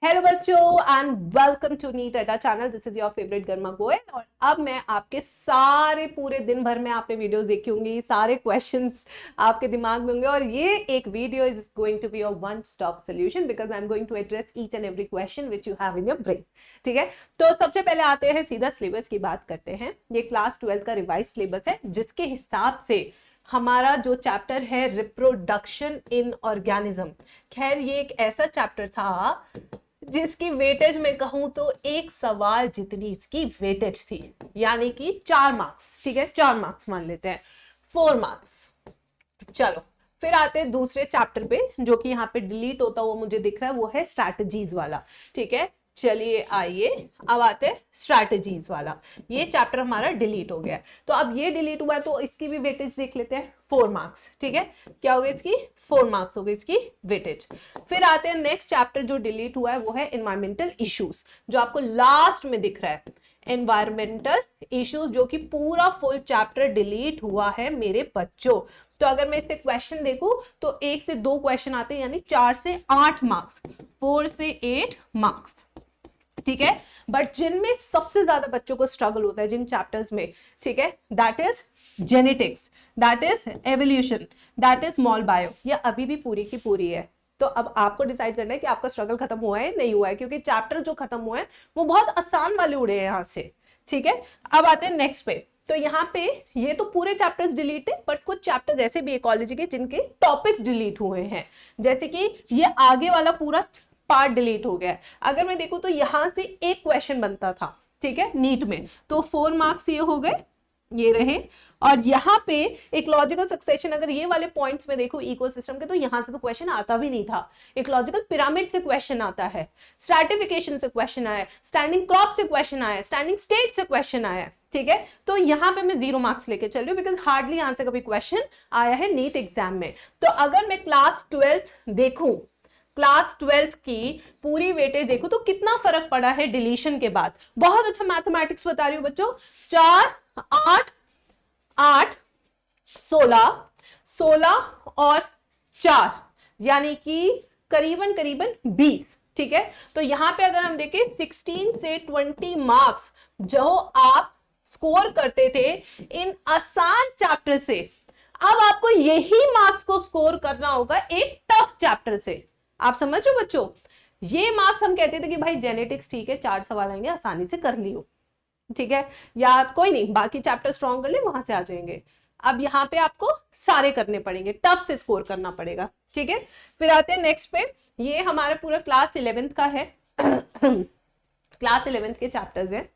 Hello बच्चों and welcome to NEET अड्डा channel. This is your favourite गर्मा गोयल। और अब मैं आपके सारे पूरे दिन भर में आपने वीडियोस देखी होंगी, सारे क्वेश्चंस आपके दिमाग में होंगे और ये एक video is going to be your one stop solution because I am going to address each and every question which you have in your brain. ठीक है, तो सबसे पहले आते हैं सीधा सिलेबस की बात करते हैं। ये क्लास 12 का रिवाइज सिलेबस है जिसके हिसाब से हमारा जो चैप्टर है रिप्रोडक्शन इन ऑर्गेनिज्म। खैर ये एक ऐसा चैप्टर था जिसकी वेटेज में कहूं तो एक सवाल जितनी इसकी वेटेज थी, यानी कि 4 मार्क्स। ठीक है, 4 मार्क्स मान लेते हैं, 4 मार्क्स। चलो फिर आते हैं दूसरे चैप्टर पे जो कि यहाँ पे डिलीट होता हुआ मुझे दिख रहा है, वो है स्ट्रैटेजीज वाला। ठीक है, चलिए आइए अब आते हैं स्ट्रैटेजीज वाला। ये चैप्टर हमारा डिलीट हो गया, तो अब ये डिलीट हुआ है तो इसकी भी वेटेज देख लेते हैं, 4 मार्क्स। ठीक है, क्या हो गया इसकी 4 मार्क्स हो गई इसकी वेटेज। फिर आते हैं नेक्स्ट चैप्टर जो डिलीट हुआ है, वो है एनवायरमेंटल इश्यूज, जो आपको लास्ट में दिख रहा है। एनवायरमेंटल इश्यूज जो कि पूरा फुल चैप्टर डिलीट हुआ है मेरे बच्चों। तो अगर मैं इससे क्वेश्चन देखूं तो 1 से 2 क्वेश्चन आते हैं, यानी 4 से 8 मार्क्स, 4 से 8 मार्क्स। ठीक है, बट जिनमें सबसे ज्यादा बच्चों को स्ट्रगल होता है जिन चैप्टर्स में, ठीक है, that is genetics, that is evolution, that is small bio. ये अभी भी पूरी की पूरी है। तो अब आपको डिसाइड करना है कि आपका स्ट्रगल खत्म हुआ है नहीं हुआ है, क्योंकि चैप्टर जो खत्म हुए हैं वो बहुत आसान वाले उड़े हैं यहां से। ठीक है, अब आते हैं नेक्स्ट पे। तो यहाँ पे ये तो पूरे चैप्टर्स डिलीट है, बट कुछ चैप्टर्स ऐसे भी इकोलॉजी के जिनके टॉपिक्स डिलीट हुए हैं, जैसे कि ये आगे वाला पूरा पार्ट डिलीट हो गया है। अगर मैं देखूं तो यहां से एक क्वेश्चन बनता था, ठीक है, नीट में, तो 4 मार्क्स ये हो गए, ये रहे। और यहाँ पे एक लॉजिकल सक्सेशन, अगर ये वाले पॉइंट्स में देखो इकोसिस्टम के, तो यहां से तो क्वेश्चन आता भी नहीं था। एक लॉजिकल पिरामिड से क्वेश्चन आता है, स्ट्रैटिफिकेशन से क्वेश्चन आया, स्टैंडिंग क्रॉप से क्वेश्चन आया, स्टैंडिंग स्टेट से क्वेश्चन आया। ठीक है, तो यहाँ पे मैं 0 मार्क्स लेके चल रही हूँ बिकॉज हार्डली यहां से कभी क्वेश्चन आया है नीट एग्जाम में। तो अगर मैं क्लास 12 देखूं, क्लास 12 की पूरी वेटेज देखो तो कितना फर्क पड़ा है डिलीशन के बाद। बहुत अच्छा मैथमेटिक्स बता रही हूं बच्चों। 4 8 8 16 16 और 4 यानी कि करीबन करीबन 20। ठीक है, तो यहां पे अगर हम देखें 16 से 20 मार्क्स जो आप स्कोर करते थे इन आसान चैप्टर से, अब आपको यही मार्क्स को स्कोर करना होगा एक टफ चैप्टर से। आप समझ रहे हो बच्चों, ये मार्क्स हम कहते थे कि भाई जेनेटिक्स ठीक है, 4 सवाल आएंगे आसानी से कर लियो, ठीक है, या कोई नहीं बाकी चैप्टर स्ट्रॉन्ग कर ले वहां से आ जाएंगे। अब यहाँ पे आपको सारे करने पड़ेंगे, टफ से स्कोर करना पड़ेगा। ठीक है, फिर आते हैं नेक्स्ट पे। ये हमारा पूरा क्लास 11 का है क्लास 11 के चैप्टर्स हैं,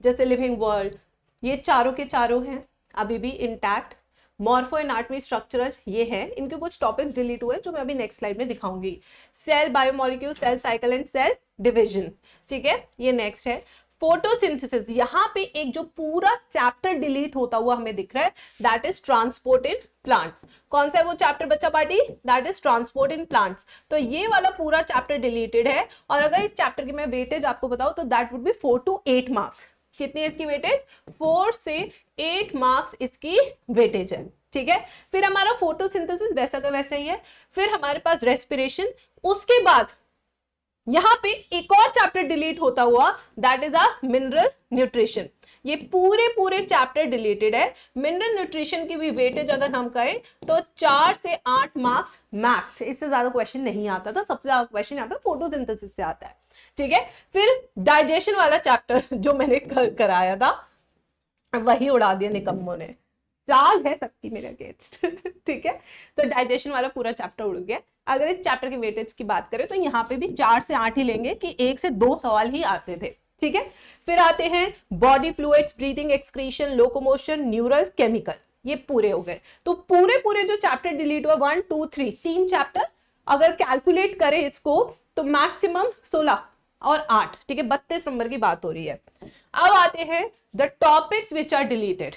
जैसे लिविंग वर्ल्ड, ये चारों के चारों हैं अभी भी इंटैक्ट। मॉर्फो एनाटॉमी स्ट्रक्चरल ये है, इनके कुछ टॉपिक्स डिलीट हुए जो मैं अभी नेक्स्ट स्लाइड में दिखाऊंगी। Cell biomolecule, cell cycle and cell division, ठीक है, ये नेक्स्ट है। फोटोसिंथेसिस, यहां पे एक जो पूरा चैप्टर डिलीट होता हुआ हमें दिख रहा है, that is transport in plants. कौन सा है वो चैप्टर बच्चा party? That is transport in plants. तो ये वाला पूरा चैप्टर डिलीटेड है, और अगर इस चैप्टर की मैं वेटेज आपको बताऊं तो that would be 4 to 8 marks. कितनी है इसकी वेटेज? 4 से 8 मार्क्स इसकी वेटेज है। ठीक है, फिर हमारा फोटोसिंथेसिस वैसा का वैसा ही है। फिर हमारे पास रेस्पिरेशन, उसके बाद यहां पे एक और चैप्टर डिलीट होता हुआ, that is a mineral nutrition. ये पूरे चैप्टर डिलीटेड है। मिनरल न्यूट्रिशन की भी वेटेज अगर हम कहें तो 4 से 8 मार्क्स मैक्स, इससे ज्यादा क्वेश्चन नहीं आता था। सबसे ज्यादा क्वेश्चन यहाँ पे फोटोसिंथेसिस से आता है। ठीक है, फिर डाइजेशन वाला चैप्टर जो मैंने कराया था वही उड़ा दिया निकम्मों ने, चाल है सबकी मेरे अगेंस्ट ठीक है, तो डाइजेशन वाला पूरा चैप्टर उड़ गया। अगर इस चैप्टर की वेटेज की बात करें तो यहाँ पे भी 4 से 8 ही लेंगे कि 1 से 2 सवाल ही आते थे। ठीक है, फिर आते हैं body fluids, breathing, excretion, locomotion, neural, chemical, ये पूरे हो गए। तो पूरे जो चैप्टर डिलीट हुआ 1 2 3 3 चैप्टर अगर कैलकुलेट करें इसको तो मैक्सिमम 16 और 8, ठीक है, 32 नंबर की बात हो रही है। अब आते हैं the topics which are deleted.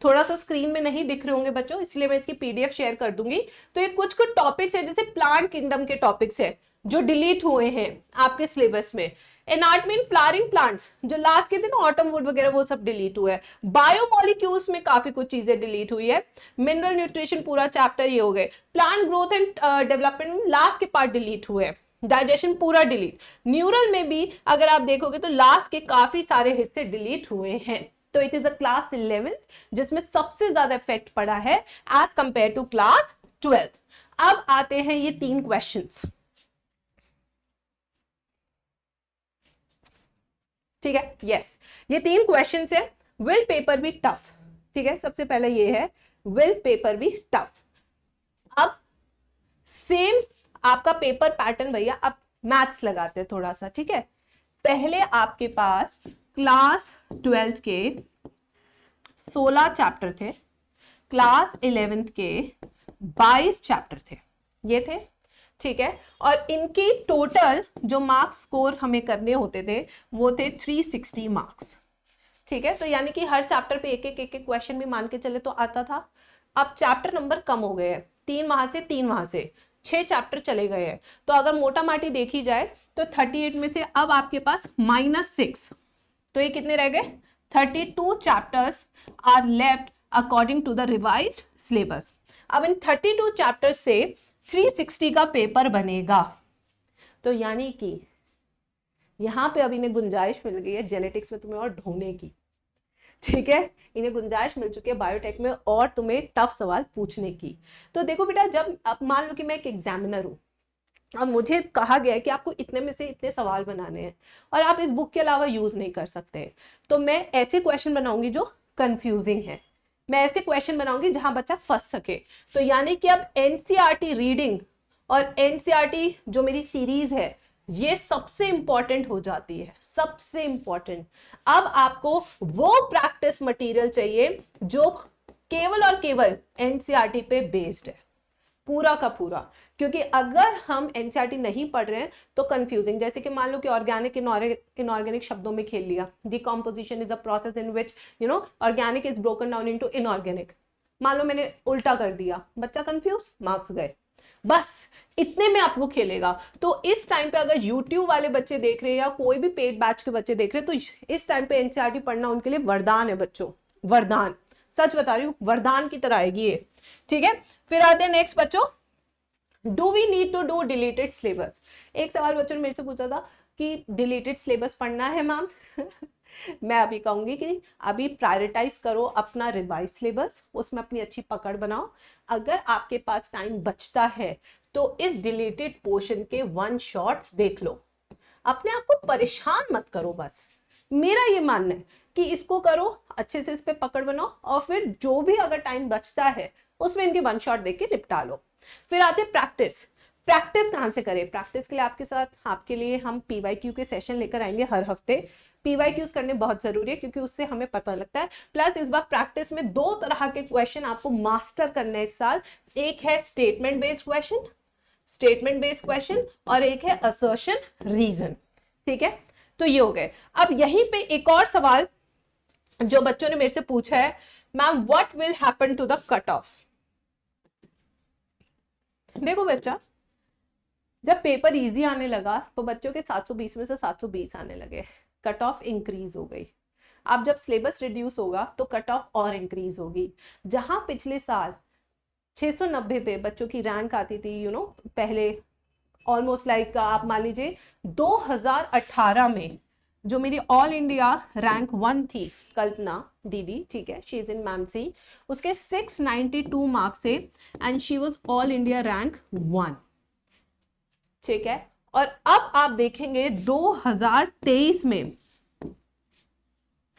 थोड़ा सा स्क्रीन में नहीं दिख रहे होंगे बच्चों, इसलिए मैं इसकी पीडीएफ शेयर कर दूंगी। तो ये कुछ टॉपिक्स है, जैसे प्लांट किंगडम के टॉपिक्स है जो डिलीट हुए हैं आपके सिलेबस में। एनाटॉमी इन फ्लावरिंग प्लांट्स, जो लास्ट के दिन ऑटम वुड वगैरह वो सब डिलीट हुआ है। बायोमोलिक्यूल्स में काफी कुछ चीजें डिलीट हुई है। मिनरल न्यूट्रिशन पूरा चैप्टर ये हो गए। Plant growth and development last के पार्ट डिलीट हुए हैं। डाइजेशन पूरा डिलीट। न्यूरल में भी अगर आप देखोगे तो लास्ट के काफी सारे हिस्से डिलीट हुए हैं। तो it is a class 11th जिसमें सबसे ज्यादा इफेक्ट पड़ा है as compare to class 12th। अब आते हैं ये 3 क्वेश्चंस, ठीक है। यस, ये 3 क्वेश्चंस है। विल पेपर बी टफ, ठीक है। सबसे पहले ये है विल पेपर बी टफ। अब सेम आपका पेपर पैटर्न भैया, अब मैथ्स लगाते हैं थोड़ा सा, ठीक है। पहले आपके पास क्लास 12th के 16 चैप्टर थे, क्लास 11th के 22 चैप्टर थे, ये थे, ठीक है। और इनकी टोटल जो मार्क्स स्कोर हमें करने होते थे वो थे 360 मार्क्स, ठीक है। तो यानी कि हर चैप्टर पे एक एक क्वेश्चन भी मान के चले तो आता था। अब चैप्टर नंबर कम हो गए हैं, 3 वहां से 3 वहां से 6 चैप्टर चले गए हैं। तो अगर मोटा माटी देखी जाए तो 38 में से अब आपके पास -6, तो ये कितने रह गए? 32 chapters are left according to the revised syllabus. अब इन 32 चैप्टर्स से 360 का पेपर बनेगा। तो यानी कि यहां पे अब इन्हें गुंजाइश मिल गई है जेनेटिक्स में तुम्हें और ढोने की, ठीक है। इन्हें गुंजाइश मिल चुकी है बायोटेक में और तुम्हें टफ सवाल पूछने की। तो देखो बेटा, जब अब मान लो कि मैं एक एग्जामिनर हूं और मुझे कहा गया है कि आपको इतने में से इतने सवाल बनाने हैं और आप इस बुक के अलावा यूज नहीं कर सकते, तो मैं ऐसे क्वेश्चन बनाऊंगी जो कंफ्यूजिंग है, मैं ऐसे क्वेश्चन बनाऊंगी जहां बच्चा फंस सके। तो यानी कि अब एनसीईआरटी रीडिंग और एनसीईआरटी जो मेरी सीरीज है ये सबसे इंपॉर्टेंट हो जाती है, सबसे इंपॉर्टेंट। अब आपको वो प्रैक्टिस मटेरियल चाहिए जो केवल और केवल एनसीईआरटी पे बेस्ड है, पूरा का पूरा। क्योंकि अगर हम एनसीईआरटी नहीं पढ़ रहे हैं तो कंफ्यूजिंग, जैसे कि मान लो कि ऑर्गेनिक इनऑर्गेनिक शब्दों में खेल लिया। Decomposition is a process in which organic is broken down into inorganic. मान लो मैंने उल्टा कर दिया, बच्चा कंफ्यूज, मार्क्स गए। बस इतने में आप वो खेलेगा। तो इस टाइम पे अगर YouTube वाले बच्चे देख रहे हैं या कोई भी पेड बैच के बच्चे देख रहे हैं तो इस टाइम पे एनसीईआरटी पढ़ना उनके लिए वरदान है बच्चों, वरदान, सच बता रही हूँ, वरदान की तरह आएगी ये, ठीक है। फिर आते हैं नेक्स्ट बच्चों, do we need to do deleted syllabus. एक सवाल बच्चों ने मेरे से पूछा था कि डिलीटेड सिलेबस पढ़ना है मैम। मैं अभी कहूंगी कि अभी प्रायोरिटाइज करो अपना रिवाइज सिलेबस, उसमें अपनी अच्छी पकड़ बनाओ। अगर आपके पास टाइम बचता है तो इस डिलीटेड पोर्शन के 1 शॉट्स देख लो, अपने आप को परेशान मत करो। बस मेरा ये मानना है कि इसको करो, अच्छे से इस पे पकड़ बनाओ और फिर जो भी अगर टाइम बचता है उसमें इनके 1 शॉट देख के निपटा लो। फिर आते प्रैक्टिस। प्रैक्टिस कहां से करें? प्रैक्टिस के लिए आपके लिए हम पीवाईक्यू के सेशन लेकर आएंगे हर हफ्ते। पीवाईक्यूज करने बहुत जरूरी है क्योंकि उससे हमें पता लगता है। प्लस इस बार प्रैक्टिस में 2 तरह के क्वेश्चन आपको मास्टर करने इस साल। एक है स्टेटमेंट बेस्ड क्वेश्चन और एक है असर्शन रीजन, ठीक है। तो ये हो गए। अब यहीं पे एक और सवाल जो बच्चों ने मेरे से पूछा है, ma'am what will happen to the cut off. देखो बच्चा, जब पेपर इजी आने लगा तो बच्चों के 720 में से 720 आने लगे, कट ऑफ इंक्रीज हो गई। अब जब सिलेबस रिड्यूस होगा तो कट ऑफ और इंक्रीज होगी। जहां पिछले साल 690 पे बच्चों की रैंक आती थी, पहले ऑलमोस्ट लाइक आप मान लीजिए 2018 में जो मेरी ऑल इंडिया रैंक 1 थी, कल्पना दीदी, ठीक है, शी इज इन मैमसी, उसके 692 मार्क्स से and she was all India rank 1, ठीक है। और अब आप देखेंगे 2023 में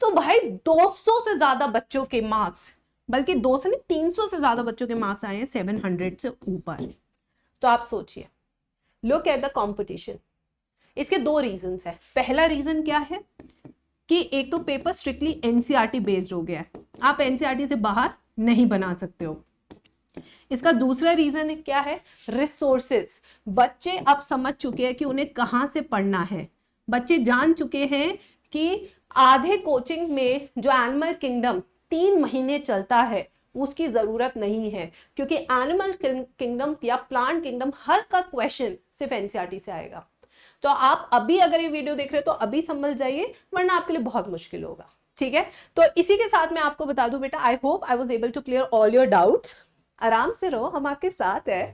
तो भाई 200 से ज्यादा बच्चों के मार्क्स, बल्कि 200 नहीं 300 से ज्यादा बच्चों के मार्क्स आए हैं 700 से ऊपर। तो आप सोचिए, लुक एट द कंपटीशन। इसके 2 रीजंस है। पहला रीजन क्या है कि एक तो पेपर स्ट्रिक्टली एनसीईआरटी बेस्ड हो गया है, आप एनसीईआरटी से बाहर नहीं बना सकते हो। इसका दूसरा रीजन क्या है? रिसोर्सेस। बच्चे अब समझ चुके हैं कि उन्हें कहां से पढ़ना है। बच्चे जान चुके हैं कि आधे कोचिंग में जो एनिमल किंगडम 3 महीने चलता है उसकी जरूरत नहीं है, क्योंकि एनिमल किंगडम या प्लांट किंगडम हर का क्वेश्चन सिर्फ एनसीईआरटी से आएगा। तो आप अभी अगर ये वीडियो देख रहे हो तो अभी संभल जाइए, वरना आपके लिए बहुत मुश्किल होगा, ठीक है। तो इसी के साथ मैं आपको बता दूं बेटा, I hope I was able to clear all your doubts. आराम से रहो, हम आपके साथ है,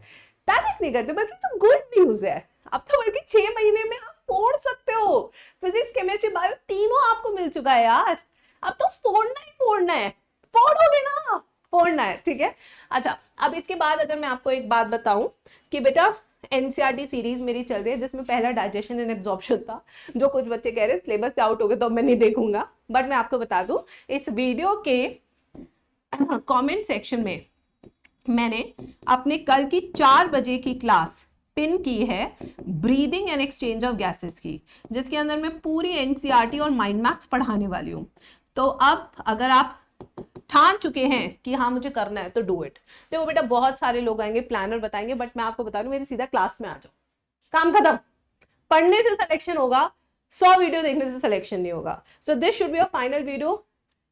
पैनिक नहीं करते, बल्कि तो गुड न्यूज है। अब तो बल्कि 6 महीने में आप फोड़ सकते हो। फिजिक्स, केमिस्ट्री, बायो तीनों आपको मिल चुका है यार, अब तो फोड़ना ही फोड़ना है, फोड़ोगे ना, फोड़ना है, ठीक है। अच्छा, अब इसके बाद अगर मैं आपको एक बात बताऊं कि बेटा एनसीईआरटी सीरीज मेरी चल रही है जिसमें पहला डाइजेशन एंड एब्जॉर्प्शन था, जो कुछ बच्चे कह रहे सिलेबस से आउट हो गए तो मैं नहीं देखूंगा, बट मैं आपको बता दूं इस वीडियो के कमेंट सेक्शन में मैंने अपने कल की 4 बजे की क्लास पिन की है breathing and exchange of gases की, जिसके अंदर मैं पूरी एनसीईआरटी और माइंड मैप्स पढ़ाने वाली हूं। तो अब अगर आप ठान चुके हैं कि हाँ मुझे करना है तो डू इट। देखो बेटा बहुत सारे लोग आएंगे, प्लानर बताएंगे, बट मैं आपको बता दूं मेरी सीधा क्लास में आ जाओ, काम खत्म। पढ़ने से सिलेक्शन होगा, 100 वीडियो देखने से सिलेक्शन नहीं होगा। So this should be a final video.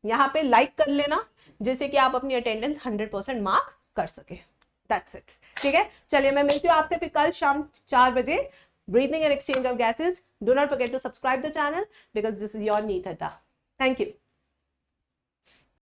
यहाँ पे लाइक कर लेना जिससे कि आप अपनी अटेंडेंस 100% मार्क कर सके। दैट्स इट, ठीक है। चलिए मैं मिलती हूँ आपसे फिर कल शाम 4 बजे, breathing and exchange of gases. Do not forget to subscribe the channel because this is your NEET adda. Thank you.